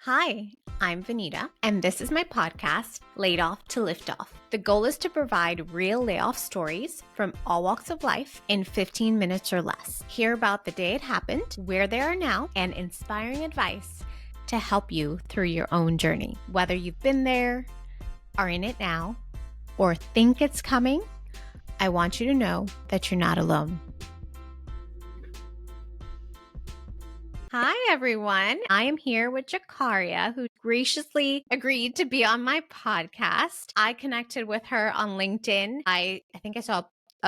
Hi, I'm Vanita, and this is my podcast, Laid Off to Lift Off. The goal is to provide real layoff stories from all walks of life in 15 minutes or less. Hear about the day it happened, where they are now, and inspiring advice to help you through your own journey. Whether you've been there, are in it now, or think it's coming, I want you to know that you're not alone. Hi, everyone. I am here with Jakaria, who graciously agreed to be on my podcast. I connected with her on LinkedIn. I think I saw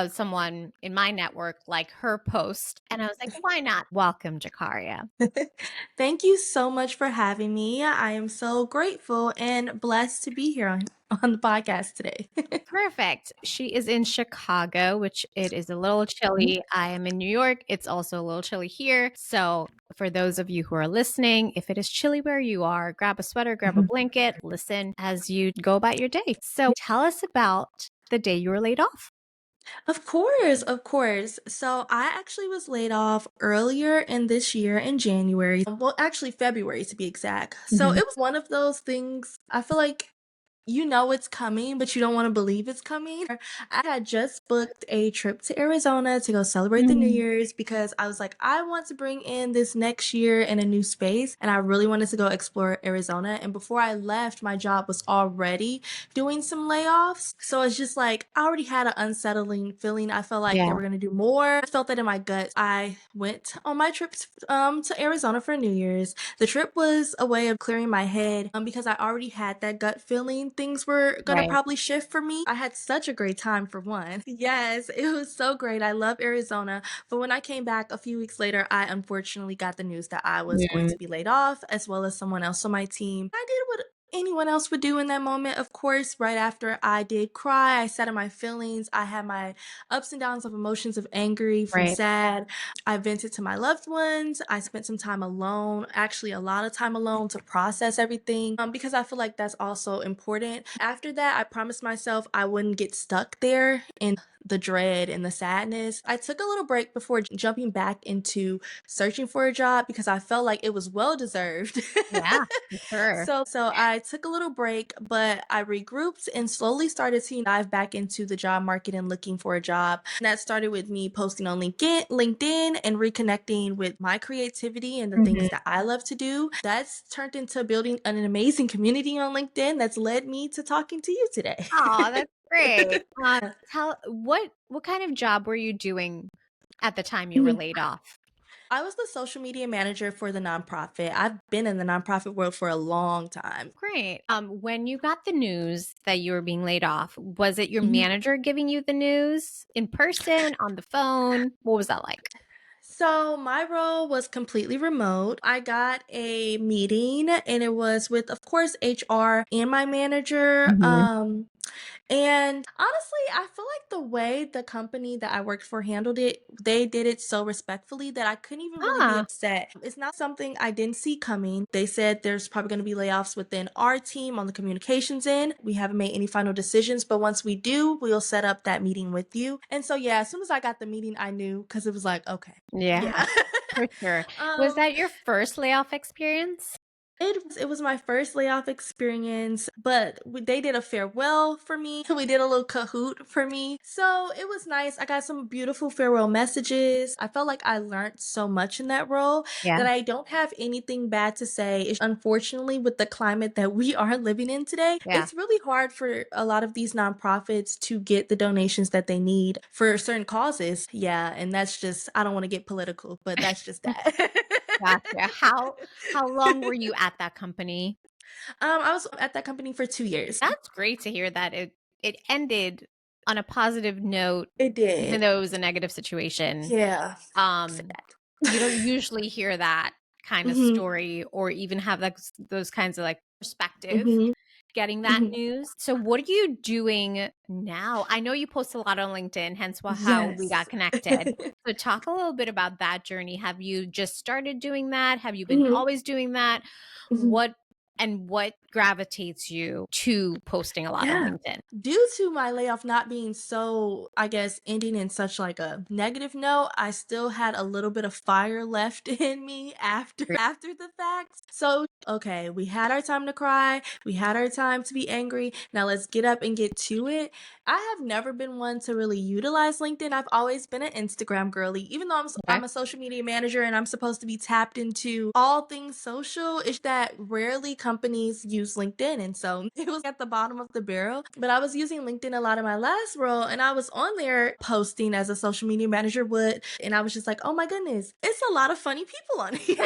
someone in my network like her post, and I was like, why not? Welcome, Jakaria. Thank you so much for having me. I am so grateful and blessed to be here on the podcast today. Perfect. She is in Chicago, which it is a little chilly. I am in New York. It's also a little chilly here. So, for those of you who are listening, if it is chilly where you are, grab a sweater, grab a blanket, listen as you go about your day. So, tell us about the day you were laid off. Of course, of course. So I actually was laid off earlier in this year in January. Well, actually February to be exact. So Mhm. it was one of those things I feel like you know it's coming, but you don't want to believe it's coming. I had just booked a trip to Arizona to go celebrate the New Mm. Year's because I was like, I want to bring in this next year in a new space. And I really wanted to go explore Arizona. And before I left, my job was already doing some layoffs. So it's just like, I already had an unsettling feeling. I felt like they Yeah, were going to do more. I felt that in my gut. I went on my trip to Arizona for New Year's. The trip was a way of clearing my head because I already had that gut feeling things were gonna right. probably shift for me. I had such a great time for one. Yes, it was so great. I love Arizona. But when I came back a few weeks later, I unfortunately got the news that I was going Mm. to be laid off as well as someone else on my team. I did what anyone else would do in that moment. Of course, right after I did cry, I sat in my feelings. I had my ups and downs of emotions of angry from Right. sad. I vented to my loved ones. I spent some time alone, actually a lot of time alone to process everything because I feel like that's also important. After that, I promised myself I wouldn't get stuck there in the dread and the sadness. I took a little break before jumping back into searching for a job because I felt like it was well deserved. Yeah, for sure. So I took a little break, but I regrouped and slowly started to dive back into the job market and looking for a job. And that started with me posting on LinkedIn and reconnecting with my creativity and the things Mhm. that I love to do. That's turned into building an amazing community on LinkedIn that's led me to talking to you today. Oh, that's great. Tell what kind of job were you doing at the time you were Mhm. laid off? I was the social media manager for the nonprofit. I've been in the nonprofit world for a long time. Great. When you got the news that you were being laid off, was it your manager giving you the news in person, on the phone? What was that like? So my role was completely remote. I got a meeting and it was with, of course, HR and my manager. Mhm. And honestly, I feel like the way the company that I worked for handled it, they did it so respectfully that I couldn't even really be Ah, upset. It's not something I didn't see coming. They said there's probably going to be layoffs within our team on the communications end. We haven't made any final decisions, but once we do, we'll set up that meeting with you. And so, yeah, as soon as I got the meeting, I knew because it was like, okay, yeah, yeah. for sure. Was um that your first layoff experience? it was my first layoff experience, but they did a farewell for me. We did a little Kahoot for me. So it was nice. I got some beautiful farewell messages. I felt like I learned so much in that role Yeah, that I don't have anything bad to say. Unfortunately, with the climate that we are living in today, yeah. it's really hard for a lot of these nonprofits to get the donations that they need for certain causes. Yeah, and that's just, I don't want to get political, but that's just that. Gotcha. How long were you at that company? I was at that company for 2 years. That's great to hear that it ended on a positive note, It even did. though it was a negative situation. Yeah. Um, Sad. you don't usually hear that kind of Mhm. story or even have those kinds of like perspective Mhm. getting that Mhm. news. So what are you doing now? I know you post a lot on LinkedIn, hence how we got Yes. connected. So talk a little bit about that journey. Have you just started doing that? Have you been Mhm. always doing that? Mhm. What And what gravitates you to posting a lot on Yeah. LinkedIn? Due to my layoff not being so, I guess, ending in such like a negative note, I still had a little bit of fire left in me after the fact. So, okay, we had our time to cry, we had our time to be angry. Now let's get up and get to it. I have never been one to really utilize LinkedIn. I've always been an Instagram girly. Even though Okay. I'm a social media manager and I'm supposed to be tapped into all things social, it's that rarely companies use LinkedIn. And so it was at the bottom of the barrel. But I was using LinkedIn a lot in my last role, and I was on there posting as a social media manager would. And I was just like, oh my goodness, it's a lot of funny people on here.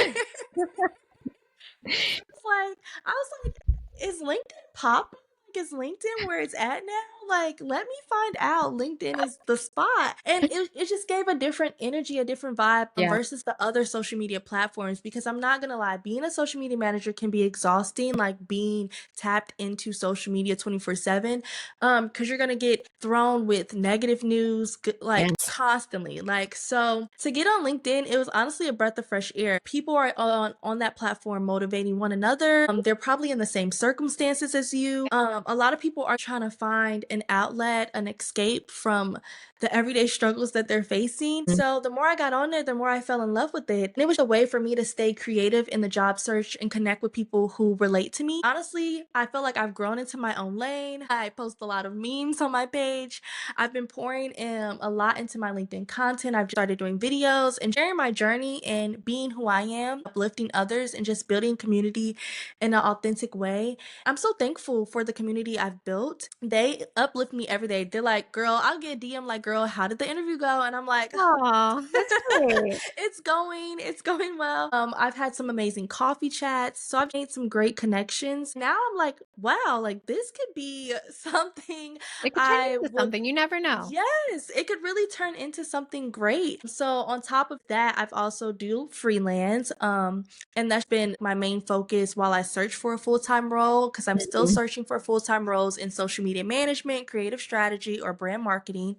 It's like, I was like, is LinkedIn popping? Like, is LinkedIn where it's at now? Like, let me find out. LinkedIn is the spot. And it just gave a different energy, a different vibe Yeah. versus the other social media platforms. Because I'm not gonna lie, being a social media manager can be exhausting, like being tapped into social media 24/7. Because you're gonna get thrown with negative news, like Yes. constantly. Like, so to get on LinkedIn, it was honestly a breath of fresh air. People are on that platform motivating one another. They're probably in the same circumstances as you. A lot of people are trying to find an outlet, an escape from the everyday struggles that they're facing. So the more I got on there, the more I fell in love with it. And it was a way for me to stay creative in the job search and connect with people who relate to me. Honestly, I feel like I've grown into my own lane. I post a lot of memes on my page. I've been pouring a lot into my LinkedIn content. I've started doing videos and sharing my journey and being who I am, uplifting others, and just building community in an authentic way. I'm so thankful for the community I've built. They uplift me every day. They're like, girl, I'll get a DM like, girl, how did the interview go? And I'm like, Oh, that's great. it's going well. I've had some amazing coffee chats, so I've made some great connections. Now I'm like, wow, like this could be something It could turn I into would. something. You never know. Yes, it could really turn into something great. So on top of that, I've also do freelance. And that's been my main focus while I search for a full-time role, because I'm still Mhm. searching for full-time roles in social media management, creative strategy, or brand marketing.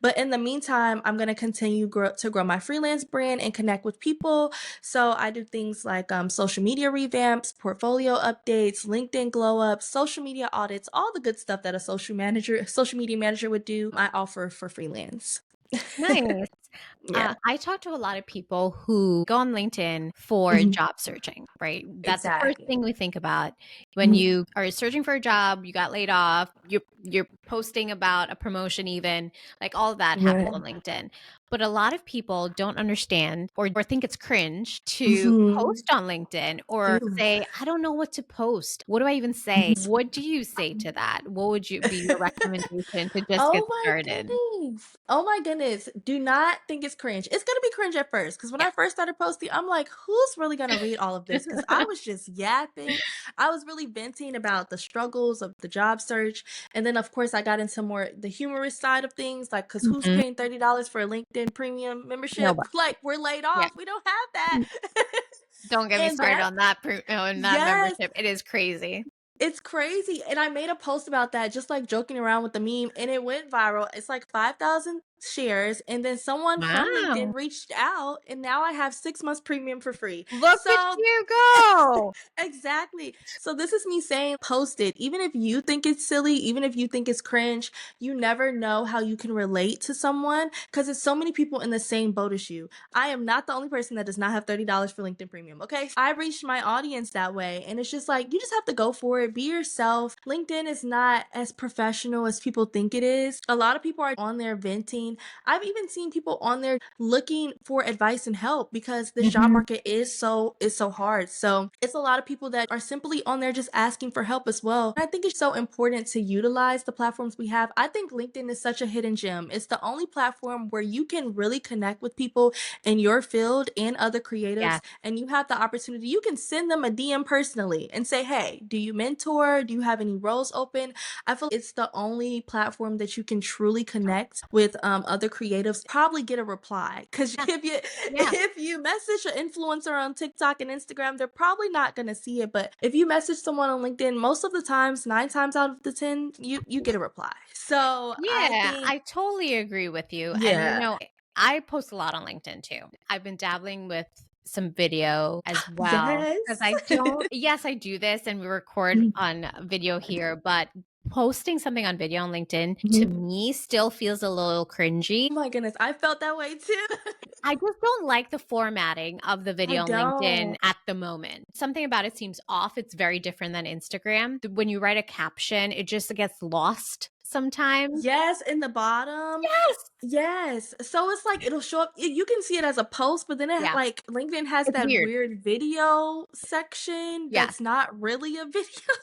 But in the meantime, I'm going to continue to grow my freelance brand and connect with people. So I do things like social media revamps, portfolio updates, LinkedIn glow ups, social media audits, all the good stuff that a social media manager would do. I offer for freelance. Nice. Yeah, I talk to a lot of people who go on LinkedIn for mhm, job searching, right? That's the first exactly. thing we think about when Mhm, you are searching for a job, you got laid off, you're posting about a promotion even, like all of that happens right. on LinkedIn. But a lot of people don't understand or think it's cringe to Mhm. post on LinkedIn or Ooh. say, I don't know what to post. What do I even say? What do you say to that? What would you be your recommendation to just get Oh my started? goodness. Oh my goodness. Do not think it's cringe. It's gonna be cringe at first. Cause when I first started posting, I'm like, who's really gonna read all of this? Cause I was just yapping. I was really venting about the struggles of the job search. And then of course I got into more the humorous side of things, like cause who's Mhm. paying $30 for a LinkedIn premium membership? Nobody. Like we're laid Yeah. off. We don't have that. Don't get me And started that, on that on that yes, membership. It is crazy. it's crazy. And I made a post about that, just like joking around with the meme, and it went viral. It's like 5,000 shares. And then someone from LinkedIn Wow. reached out, and now I have 6 months premium for free. Look at So you go. exactly. So this is me saying post it. Even if you think it's silly, even if you think it's cringe, you never know how you can relate to someone, because there's so many people in the same boat as you. I am not the only person that does not have $30 for LinkedIn Premium. Okay. I reached my audience that way. And it's just like, you just have to go for it. Be yourself. LinkedIn is not as professional as people think it is. A lot of people are on there venting. I've even seen people on there looking for advice and help, because this job Mhm. market is so hard. So it's a lot of people that are simply on there just asking for help as well. And I think it's so important to utilize the platforms we have. I think LinkedIn is such a hidden gem. It's the only platform where you can really connect with people in your field and other creatives, Yes. and you have the opportunity. You can send them a DM personally and say, hey, do you mentor? Do you have any roles open? I feel it's the only platform that you can truly connect with other creatives. Probably get a reply, because Yeah. if you Yeah. if you message an influencer on TikTok and Instagram, they're probably not gonna see it. But if you message someone on LinkedIn, most of the times, 9 times out of the 10, you get a reply. So I Yeah, think, I totally agree with you. And yeah. I post a lot on LinkedIn too. I've been dabbling with some video as well. Because Yes. I don't, yes, I do this and we record on video here, but posting something on video on LinkedIn to Mhm. me still feels a little cringy. Oh my goodness, I felt that way too. I just don't like the formatting of the I video on LinkedIn don't. at the moment. Something about it seems off. It's very different than Instagram. When you write a caption, it just gets lost sometimes. Yes, in the bottom. Yes. Yes. So it's like it'll show up you can see it as a post, but then Yeah. like LinkedIn has It's that weird. weird video section Yes. that's not really a video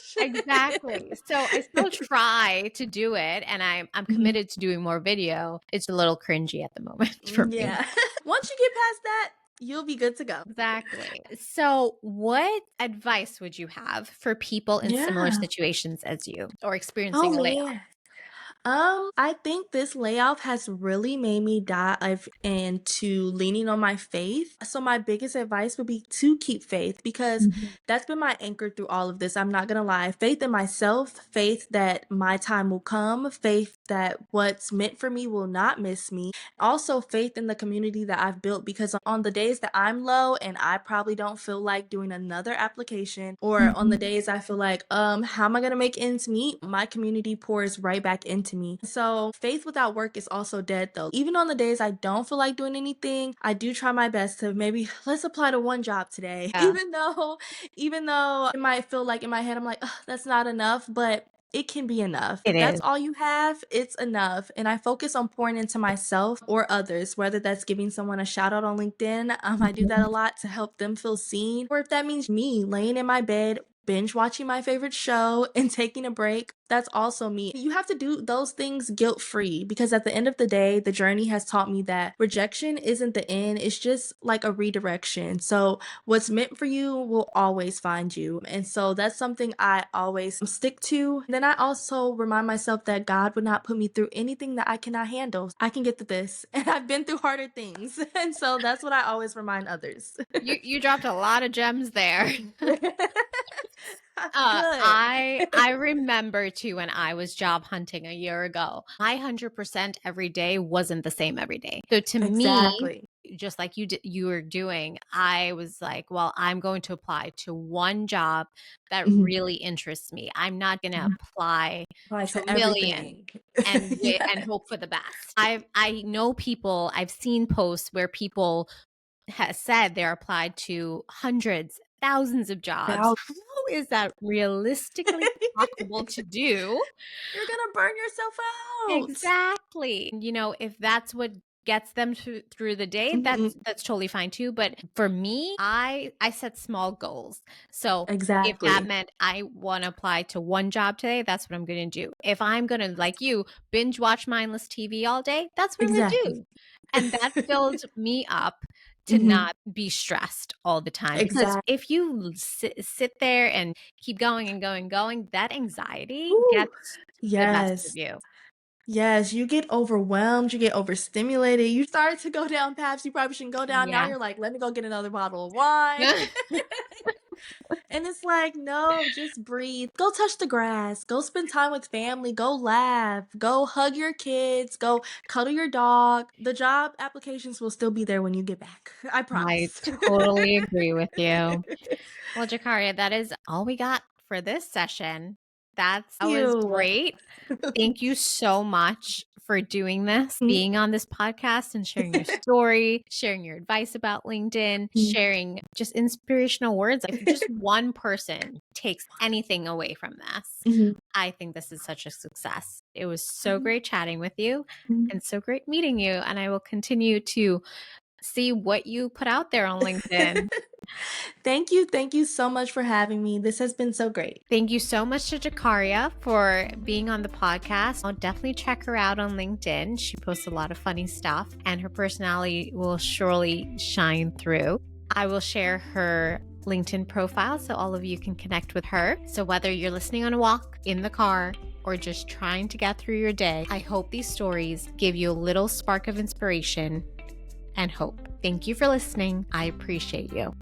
section. Exactly. So I still try to do it and I'm Mhm. committed to doing more video. It's a little cringy at the moment for me. Yeah. Once you get past that, you'll be good to go. Exactly. So what advice would you have for people in similar Yeah. situations as you or Oh experiencing a layoff? man. I think this layoff has really made me dive into leaning on my faith. So my biggest advice would be to keep faith because Mhm. that's been my anchor through all of this. I'm not gonna lie. Faith in myself, faith that my time will come, faith that what's meant for me will not miss me. Also faith in the community that I've built because on the days that I'm low and I probably don't feel like doing another application or on the Mhm. days I feel like how am I going to make ends meet, my community pours right back into me. So faith without work is also dead though. Even on the days I don't feel like doing anything, I do try my best to maybe let's apply to one job today. Yeah, Even though it might feel like in my head I'm like, "Ugh, that's not enough," but it can be enough. it If that's is. all you have, it's enough. And I focus on pouring into myself or others, whether that's giving someone a shout out on LinkedIn. I do that Mhm. a lot to help them feel seen. Or if that means me laying in my bed, binge watching my favorite show and taking a break, that's also me. You have to do those things guilt free because at the end of the day, the journey has taught me that rejection isn't the end, it's just like a redirection. So what's meant for you will always find you. And so that's something I always stick to. Then I also remind myself that God would not put me through anything that I cannot handle. I can get through this. And I've been through harder things. And so that's what I always remind others. You dropped a lot of gems there. Good. I remember too when I was job hunting a year ago. My 100% every day wasn't the same every day. So to me, Exactly. just like you were doing, I was like, well, I'm going to apply to one job that Mhm. really interests me. I'm not going to apply Apply to a to million everything. and Yes. hope for the best. I know people, I've seen posts where people has said they're applied to hundreds, thousands of jobs. Now How is that realistically possible to do? you're gonna burn yourself out. Exactly. If that's what gets them through the day, Mhm. that's totally fine too. But for me, I set small goals. So if that Exactly. meant I want to apply to one job today, that's what I'm going to do. If I'm going to, like you, binge watch mindless TV all day, that's what I'm going to do. Exactly. And that filled me up to Mhm. not be stressed all the time. Because Exact if you sit there and keep going and going, that anxiety Woo. gets the best of Yes. you. Yes, you get overwhelmed, you get overstimulated, you start to go down paths you probably shouldn't go down. Now Yeah. you're like, "Let me go get another bottle of wine." And it's like, "No, just breathe. Go touch the grass. Go spend time with family. Go laugh. Go hug your kids. Go cuddle your dog." The job applications will still be there when you get back. I I promise. totally agree with you. Well, Jakaria, that is all we got for this session. That was You. great. Thank you so much for doing this, being on this podcast and sharing your story, sharing your advice about LinkedIn, sharing just inspirational words. If just one person takes anything away from this, Mhm. I think this is such a success. It was so Mhm. great chatting with you Mhm. and so great meeting you. And I will continue to see what you put out there on LinkedIn. Thank you. Thank you so much for having me. This has been so great. Thank you so much to Jakaria for being on the podcast. I'll definitely check her out on LinkedIn. She posts a lot of funny stuff, and her personality will surely shine through. I will share her LinkedIn profile so all of you can connect with her. So whether you're listening on a walk, in the car, or just trying to get through your day, I hope these stories give you a little spark of inspiration and hope. Thank you for listening. I appreciate you.